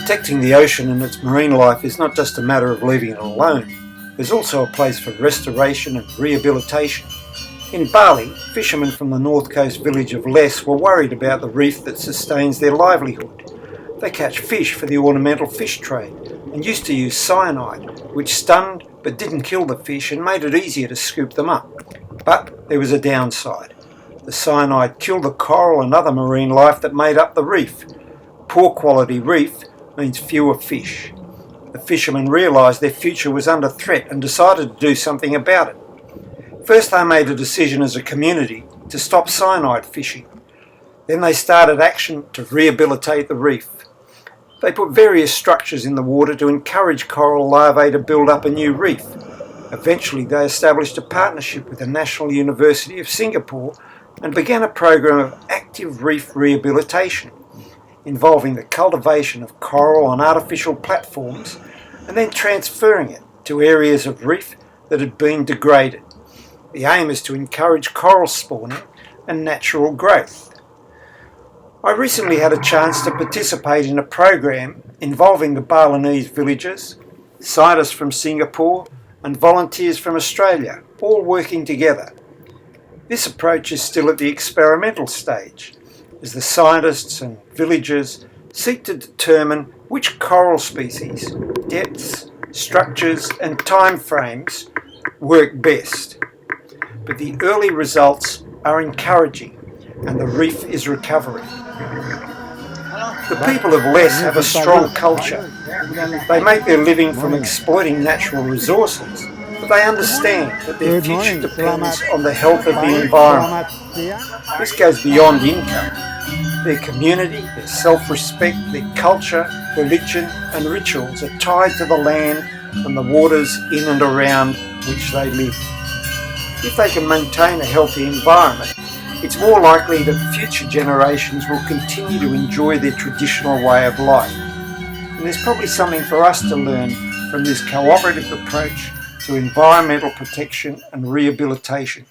Protecting the ocean and its marine life is not just a matter of leaving it alone. There's also a place for restoration and rehabilitation. In Bali, fishermen from the north coast village of Les were worried about the reef that sustains their livelihood. They catch fish for the ornamental fish trade and used to use cyanide, which stunned but didn't kill the fish and made it easier to scoop them up. But there was a downside. The cyanide killed the coral and other marine life that made up the reef. Poor quality reef means fewer fish. The fishermen realised their future was under threat and decided to do something about it. First they made a decision as a community to stop cyanide fishing. Then they started action to rehabilitate the reef. They put various structures in the water to encourage coral larvae to build up a new reef. Eventually they established a partnership with the National University of Singapore and began a program of active reef rehabilitation, involving the cultivation of coral on artificial platforms and then transferring it to areas of reef that had been degraded. The aim is to encourage coral spawning and natural growth. I recently had a chance to participate in a program involving the Balinese villagers, scientists from Singapore and volunteers from Australia, all working together. This approach is still at the experimental stage, as the scientists and villagers seek to determine which coral species, depths, structures and time frames work best. But the early results are encouraging and the reef is recovering. The people of Les have a strong culture. They make their living from exploiting natural resources, but they understand that their future depends on the health of the environment. This goes beyond income. Their community, their self-respect, their culture, religion and rituals are tied to the land and the waters in and around which they live. If they can maintain a healthy environment, it's more likely that future generations will continue to enjoy their traditional way of life. And there's probably something for us to learn from this cooperative approach to environmental protection and rehabilitation.